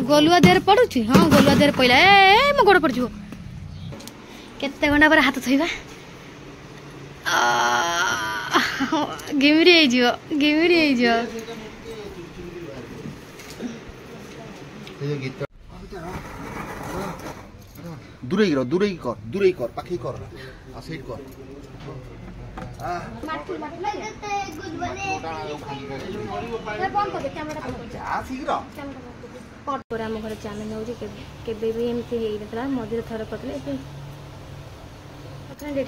गोलुआ देर पड़ुची हाँ गोलुआ देर पड़ा ए मो गोड़ पड़ केते घंटा पर हाथ थोइबा घिमिरी दूरे कर पाखी कर आ सेट कर आम घर चाउमिन हो मझे थर करते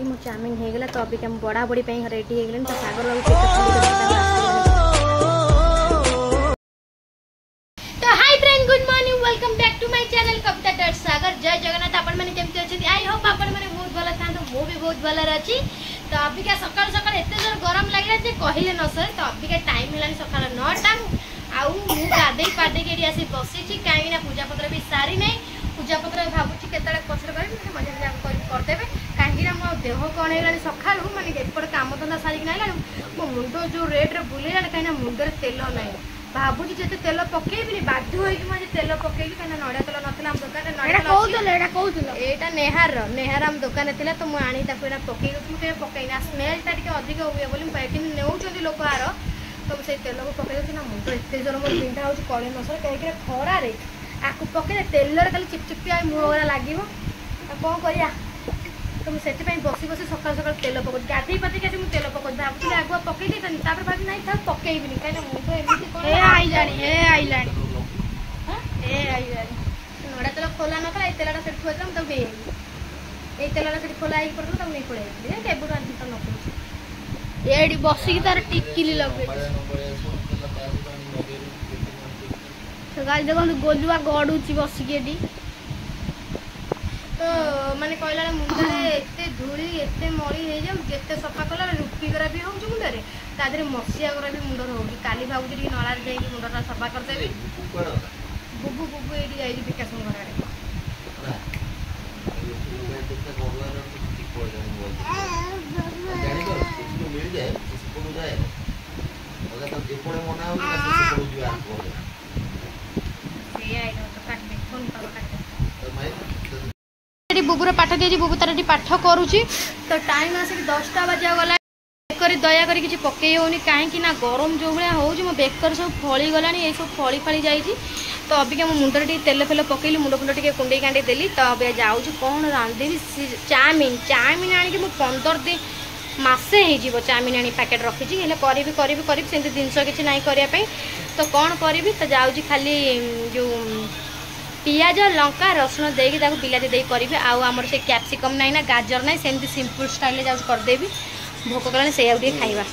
मो चाउमिन हो गला तो अभी बड़ा बड़ी रेडी हो गए Sagar good morning welcome back to my channel Kavita dot Sagar जय जगन्नाथ आपण माने केमती अछि आई होप आपण माने बहुत भलो थान तो मो भी बहुत भलो अछि तो अभी का सकाळ सकाळ एते जोर गरम लागला जे कहिले न सर तो अभी का टाइम हिलानी सकाळ 9टा आउ मु गादे पादे केडी आसी बसी छी काई ना पूजा पत्र भी सारी नै पूजा पत्र भाबु छी केतळे पछर करी मजे मजे कर देबे काई ना मो देह कोन हेलानी सकाळ माने एपड काम धंदा सारी नै लानु मो मुंडो जो रेट रे बुलेला काई ना मुंडो रे तेल नै भाबुची जे तेल पकेबी बाध्य होइकी माने तेल पकेबी काना नड़िया तेल नथिला हम दुकान नड़िया एटा नेहार हम दुकान थिला तो मु आनी ताको एना पकेई तुम के पकेइना स्मेल ता टिके अधिक होय बोली पैकिन नेउचोंदी लोक आरो तो से तेल को पकेई कि ना मुंडो एते जोर मोर बिंधा होची कळे नसर काई के खरा रे आकु पकेले तेल रे खाली चिपचिपी आ मुहरा लागिवो कोन करिया तो मुझे बसी बसी सकाल सकाल तेल पक गाधे पाती कैसे मुझे तेल पक भाई आगुआ पकई देता भाभी ना था पकईबी कहीं नड़ा तेल खोला ना ये तेलटा से थोड़ा मुझे नहीं ये तेलटा से खोला ही पड़ता नहीं पड़े केबुर तो न ये बसिक तार टिकिली लगे गाड़ी देखो गोलुआ गड़ुची बसिक एटी तो माने कहला मुंडे एते धूली एते मड़ी हे जाउ जेते सफा कला रुपी करा भी हो मुंडे तादरे मसिया करा भी मुंडर हो काली भाबु जी नळा रे जाई मुंडरा सफा कर देबी बुबु बुबु एडी जाई विकास घर रे जानी कर इसको मिल जाए इसको हो जाए अगर तब एपड़े मना हो कि इसको जुआ को से आई न तो काट दे फोन पर काट तो मैं बुबुर पाठ दिए बुबु तार पाठ करुच्ची तो टाइम आसिक 10टा बजा गला दया कर किसी पकई होनी कहीं ना गरम जो भाया हो मो बेकर सब फली गला ये सब फली फाली जाइए तो अबिका मो मुंडर टे तेल फेल पकईली मुंड फुंड टे कुंडे कांडे देली तो अभी जाऊँ कौन रांधेबी चाउमिन आनिक मुझे 15 दिन मसे हो चाउमिन आनी पैकेट रखी करी से जिनस किसी ना करने तो कौन करी तो जाऊँ खाली जो पियाज लंका रसुण देकी बिलाती दे करी आमर से कैप्सिकम ना ना गाजर ना सेमती सिंपल स्टाइल जाऊँ करदेवी भोक कला से खाइबा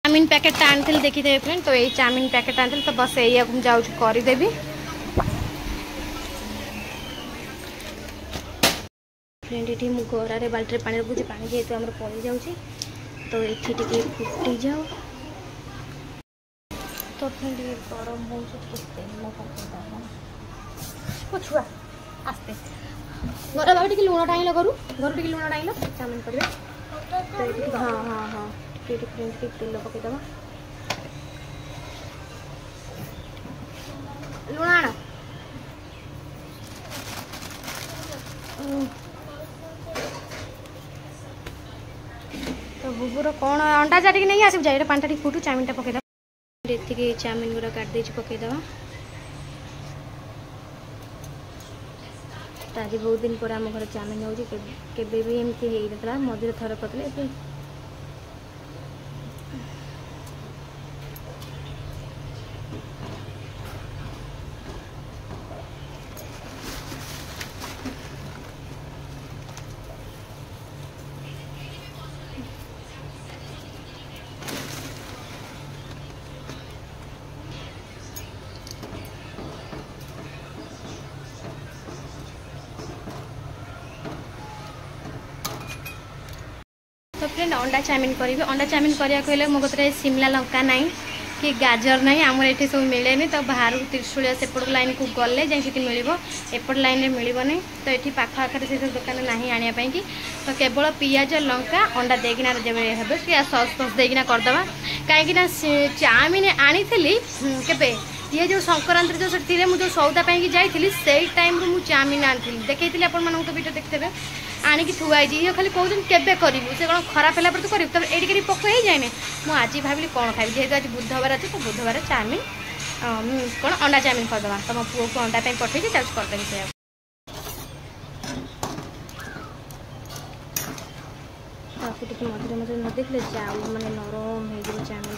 चाउमिन पैकेट आनी देखिए फ्रेंड तो यही चाउमिन पैकेट आनी तो बस यही जाऊँ करदेवी फ्रेंड ये मुझे गरारे बाल्टी पानी रखुच्छी पानी जेहतु आम पड़ जाऊँगी तो ये फुटी जाओ तो फ्रेंड ये गरम हो छुआ आस्ते घर भाई टी लुण टाइल करू घर टी लुण टाइल चाउमिन कर हाँ हाँ हाँ फ्रेंड तेल पकईदे लुण आण तो बुबुर कौन अंडा चाटिक नहीं आस जाए पानी फुटू चाउमिन पकईदे ये चाउमिन गुड़ा काट पकईदे आज बहुत दिन पर आम घर चाउमिन हो भी एमती मझे थर करते तो फ्रेंड अंडा चाउमिन करी अंडा चाउमिन करा मो कतरे शिमला लंका ना कि गाजर ना आम ये सब मिले तो बाहर त्रिशूलिया सेपट लाइन को गले जाए मिल एपट लाइन में मिल नहीं तो ये पाख आखिर से दुकान ना आने की तो केवल पियाज लंका अंडा देना हे सस फस देना करदे कहीं चाउमिन आनी के ये जो संक्रांति जो से मुझे सौदा पाई जाइली से टाइम रु चाउमिन आनी देखी आपण तो वीडियो देखते आणिकी थुआई ये खाली कहते केवे करूँ से कौन खराब है तो करूँ तब ये पकई जाए मुझे आज भाविली कौन खाई जेहतु आज बुधवार अच्छे तो बुधवार चाउमिन कौन अंडा चाउमिन करदे तो मो पुओ को अंडा पठे करदेवी से मझे मझे न देखले चाउल मैंने नरम हो चाउमिन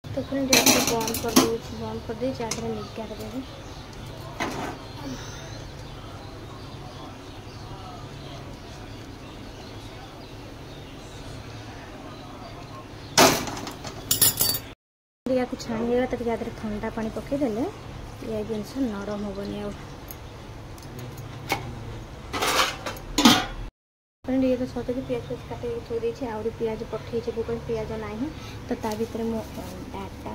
तो फ्रेंड बंद कर दे आगे निकाल देवी या छाणीगला तो आगे ठंडा पानी पकईदे ये जिनस नरम हेनी फ्रेंड ये तो सत कि पियाज काटे थोड़ी देती आहरी पियाज पठे पियाज ना तो ता भर मो अंडाटा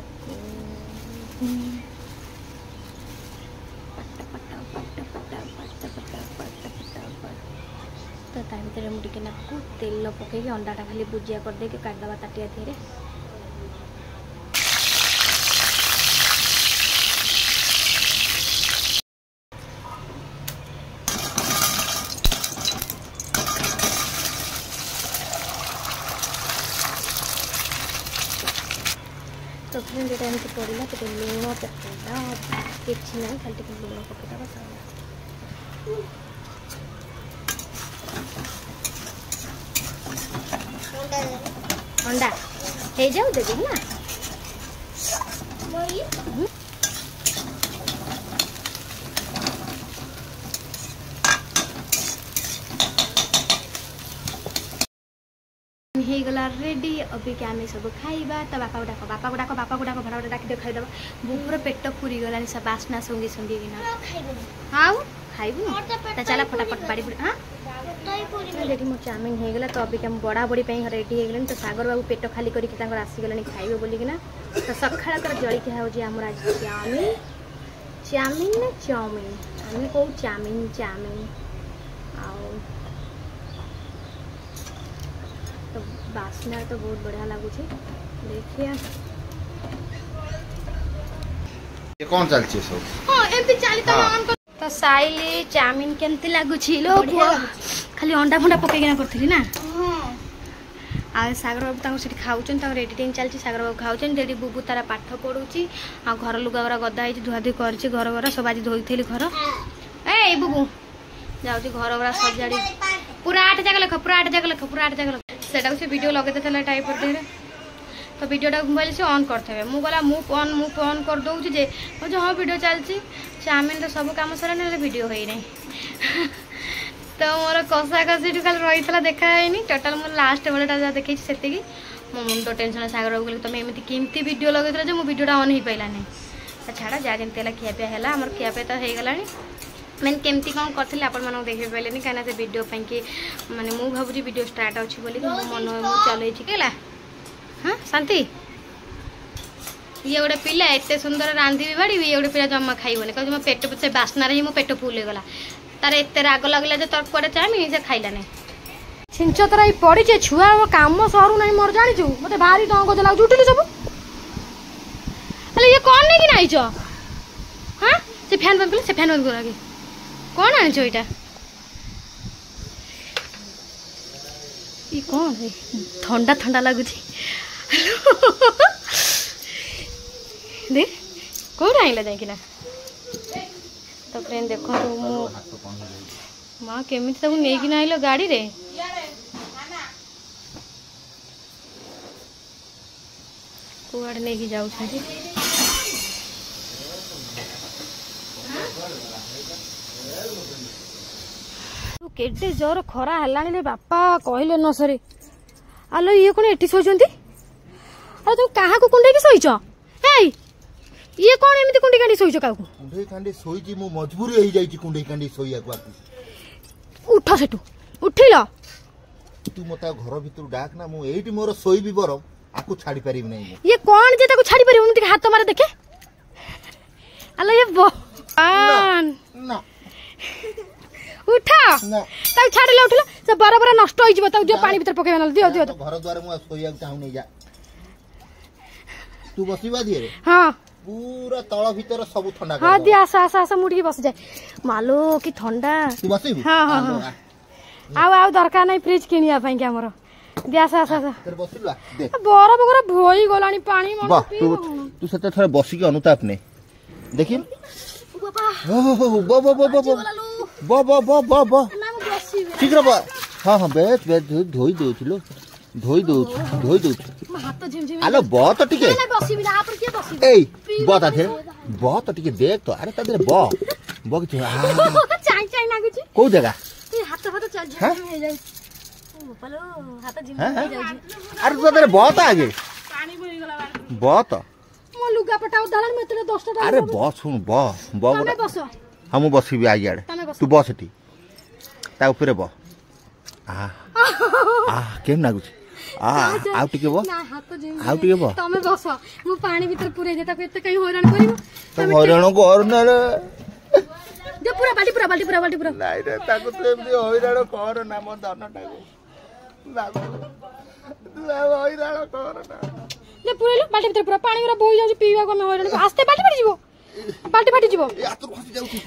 तो ता भर मुझे नाकू तेल पकईकि अंडाटा खाली भुजिया करदे काटदे ताटिया धीरे तो फ्रेंड ये एमती पड़ा तो लुण पकईदा कि ना खाली लुण पकईदा अंडा हो जाऊ देवी ना गला रेडी अभी क्या आम सब खाइबा तो बापा को डाक भड़ा डाक खाईदे बुबुर पेट पूरी गलानी सब बास्ना सुंगी सुंगी हाँ खाइबू तो चला फटाफट बाड़ी हाँ रेडी मोर चाउमिन हो गला तो अभी क्या बड़ा बड़ी रेडी हो गलानी तो सागर बाबू पेट खाली करके आसीगलानी खाइबे बोलिकिना तो सकाळ जलिया हो आज चाउमिन चाउमिन ना चाउमिन आम कौ चाउमिन चाउमिन तो बास्ना तो बहुत बढ़िया लगुच देखिए ये कौन चलछे सब हां एमती चाली तो ऑन कर तो साइली चाउमिन केमती लागुछ लो खाली अंडा फंडा पकेगिना करथली ना हां आ सागर बाबू ताको सेठी खाउचन ताको एडिटिंग चलची सागर बाबू खाउचन जेडी बुबू तारा पाठ पढुची आ घर लुगावरा गदा हिची धुआ धुई करची घर सब आज धोइथली घर ए बुबू जाउची घर वरा सजाडी पूरा 8 जगह लख पूरा 8 जगह लख पूरा 8 जगह लख सेटा से वीडियो लगे था टाइप तो वीडियोटा मोबाइल से ऑन करते मुझे गला मुँह ऑन कर दूँ जे मुझे हाँ वीडियो चलती चाउमिन तो सब कम सर ना वीडियो हो नहीं तो मोर कषा कषी खाली रही है देखानी टोटाल मोर लास्ट बेलटा देखी से मो मुंड टेंशन सागर बाबू तुम एमती केमती वीडियो लगे जो मो वीडियोटा ऑन हो पारानी तो छाड़ा जहाँ जमी खियापिया है आम खियापिया तो हो गला मैंने केमती कौन करी आप देखे पारे कहीं से वीडियो कि माने मु भावुँ वीडियो स्टार्ट अच्छी बोली मो मन चल हाँ शांति ये गोटे पिला एत सुंदर रांधि बाड़ी ये गोटे पिला जमा खाइबनी कह पेट से बास्नार ही मो पेट फुल गला तार एत राग लगला जो तर कड़े चाउमिन से खाइला नहीं छिंच तरा पड़ी छुआ कम सरू ना मोर जाचु मत भारी डंग लगे उठिलु सब ये कौन नहीं कि नाइच हाँ से फैन बंद कर से फैन बंद कर आगे कौन आनिच यहाँ ये कौन है ठंडा ठंडा लगुच दे कौन आइला जाइकिना तो फ्रेंड देखो माँ केमी तक नहीं आइल गाड़ी रे कुआड़े नहीं जाऊँ केटे जोर खरा है बापा कहले न सरे आलो ये कौन एटी शोचंती अरे तुम कहा को कुंडे की सोइछ ए ये कौन एमती कुंडे कांडी सोइछ का को कुंडे कांडी सोइची मु मजबूरी होई जाईची कुंडे कांडी सोइया को उठ सेटू उठिलो तू मता घर भीतर डाक ना मु एठी मोर सोइबी बरो आकु छाड़ी पारिब नै ये कौन जे ताको छाड़ी पारिब मुते हाथ मारे देखे आलो ये बहन ना उठ ताऊ छाड़ले उठलो से बरा बरा नष्ट होई जिवो ताऊ दियो पानी भीतर पकेबा न दियो दियो घर द्वार मु सोया चाहू नहीं जा तू बसीबा दिए हां पूरा तळ भीतर सब ठंडा कर हां दिया आसा आसा आसा मुड़ी बस जाए मालो की ठंडा तू बसीबू हां हां आउ दरकार नहीं फ्रिज किनिया पई के हमरो दिया आसा आसा तेरे बसिलवा दे बरा बरा भोई गलानी पानी मन पी तू सते थोड़ा बसी के अनुताप ने देखिन बाबा बो बो बो बो बो बो बो बो बो शीघ्र बो हां हां बेस बेस धोई देउथिलो धोई दउ हाथ झिमझिम आलो बो तो टिके नहीं बसीबी ना पर के बसीबी ए बो ता थे बो तो टिके देख तो अरे ता दे बो कि चाय चाय लागु छी को जगह ए हाथ हाथ चल झिमझिम हो जाय ओ पलो हाथ झिमझिम हो जाय अरे तू तेरे बो ता आगे पानी बोई गला बो तो मो लुगा पटाउ दलन में तेरे 10 टा अरे बो सुन बो बो तमे बसो हम बसीबी आ यार तू बस टी ता ऊपर बो आ केम लागु आउ टिके बो ना हाथ झिमझिम आउ टिके बो तमे बसो मु पानी भीतर पुरे देता को एते कहीं हैरान करिवो तो हरियाणा कर ना रे दे पूरा बाल्टी पूरा नाही रे ताको तो एमदी हरियाणा कर ना मो धन टाको लागु हरियाणा कर ना ले पूरे लो बाल्टी भीतर पूरा पानी पूरा बोई जाउ पीवा को में हैरान आस्ते बाल्टी फाटी जीवो बाल्टी फाटी जीवो ए आतुर खसी जाउती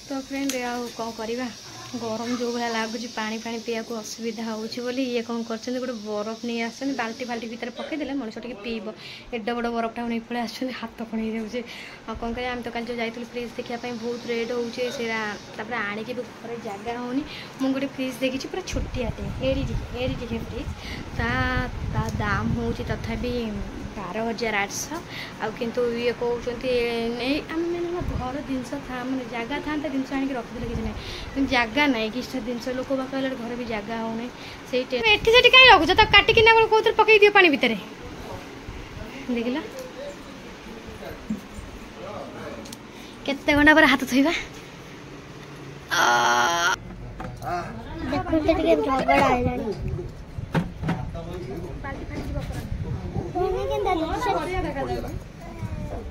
तो फ्रेंड आउ कौन करवा गरम जो भाया लगुच पानी पानी पीवा को असुविधा होली ये कौन कर गोटे बरफ नहीं आसन बाल्टी फाल्टी भीतर पकईदे मनुष्य टे पीब एड बड़ बरफटा नहीं पड़े आस हाथ कण जाऊे कौन करें आम तो कल जो जाइए फ्रिज देखापी बहुत रेट होपर आणिकी भी घर जगह होनी मुझे गोटे फ्रिज देखी पूरा छोटियाटे एरी फ्रिज ता दाम हो तथापि 12,800 आ किंतु ये कहते नहीं आम घर जिनस मैंने जगह था जिन आनिक रखिदे किसी ना जगह ना कि जिन लोक बाक घर भी जगह होना से कहीं रखुच तो काटिकिना कौन पकई दियो पानी भितर देखला केते घंटा पर हाथ थोइबा देखो के झगड़ा आइलानी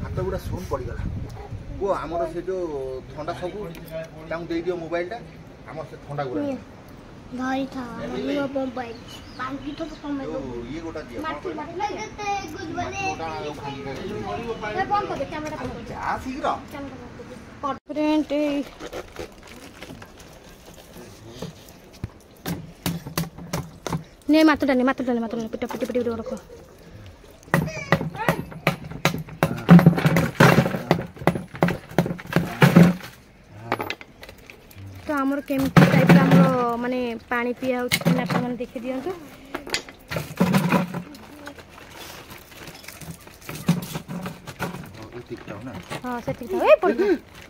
हाथ गुड़ा सुन पड़गला वो आमर से जो ठंडा सब दे दियो मोबाइल टा आमर से ठंडा गुड़ा धरी था वो मोबाइल बाकी तो कम है ये गोटा दिया माटी लगते गुड बने बंद कर दे कैमरा बंद कर आ शीघ्र प्रिंट ने मात्र डाले पिटा पिटी रखो तो आमर केमती टाइप आमर माने पानी पिया आप देखी दिंतु हाँ से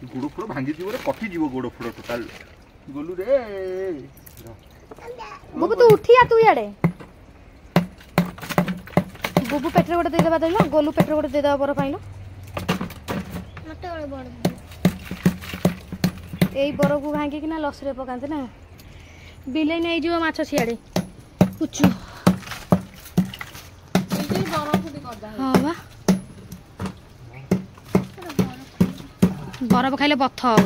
गोड़ फोड़ भांगी जीव कटि जीव गोड़ फोड़ टोटाल गोलू रे बुबू तू उठी आ तू इे बुबू पेटर गोटे देदेबा देना गोलू पेटर गोटे देदेबा पर पाइल मते बड़ यही बर को भांगिक ना लसरे पकाते ना बिले नहीं जो माछ सियाड़े पुचु हाँ बा बरफ खाइले बथ हम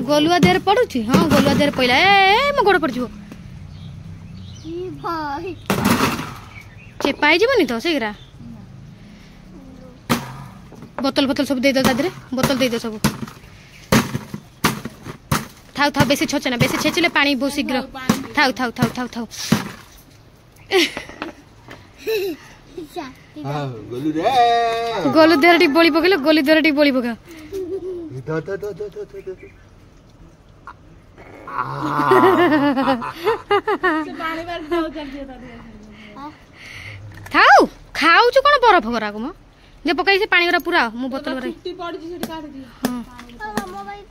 गोलुआ देर पड़ुची हाँ गोलुआ देर पड़ा ए मो गोड़ पड़ चेपा जीवन तो शीघ्र बोतल सब दे दो दादरे बोतल दे दो सब थाउ बेसी छोचे ना बेसी छेचिले पानी बहुत शीघ्र थाउ गोलू देर टी बोली पकेलो गोली देर टी बोली पका थाउ खाऊ छु कोन बरफ गरा को म जे पकाई से पानी गरा पूरा मु बोतल गरा टूटी पड़ी छी काट दी हां मोबाइल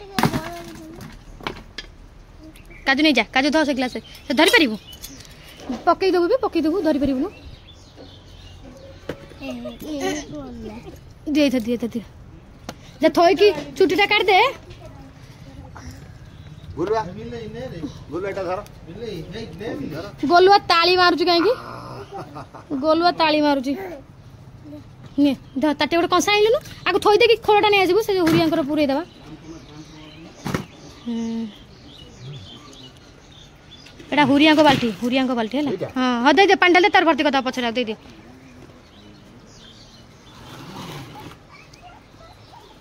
काजू नहीं जा काजू धो से ग्लास से धरि परिबु पकई देबु धरि परिबु न दे जा थोई की छुट्टीटा काट दे गोलुआ ताली मारुची कहीं गोलुआ ताली मारुची ନେ ତାଟେ ଗୋଟେ କଂସା ଆଣିଲୁନୁ ଆଗ ଥୋଇ ଦେଇକି ଖୋଳଟା ନେଇ ଆସିବୁ ସେ ହୁରିଆଙ୍କର ପୁରେଇ ଦେବା ଏଟା ହୁରିଆଙ୍କ ବାଲ୍ଟି ହେଲା ହଁ ହଁ ଦେଇ ଦେ ପାଣି ଢାଲେ ତାର ଭର୍ତ୍ତି କଥା ପଛରେ ଦେଇ ଦେ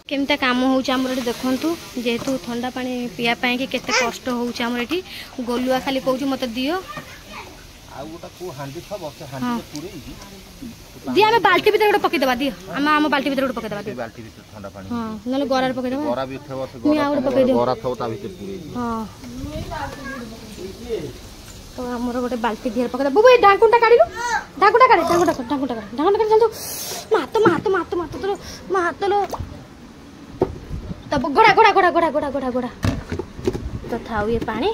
केमता काम होमर ये देखु जेहेतु ठंडा पानी पिया कि केते कष्ट होमर ये गोलुआ खाली कौच मत दियो दी आम बाल्टी भर गोटे पकईदे दी आम बाल्टी भर गोटे पकईदे हाँ ना गरार पकईदे हाँ तो आमर गोटे बाल्टी दिहर पकईदे बुबू ढाकुटा काढ़ ढाकुटा काढ़ हाथ लो तब घोड़ा घोड़ा घोड़ा घोड़ा घोड़ा घोड़ा घोड़ा तो था ये पानी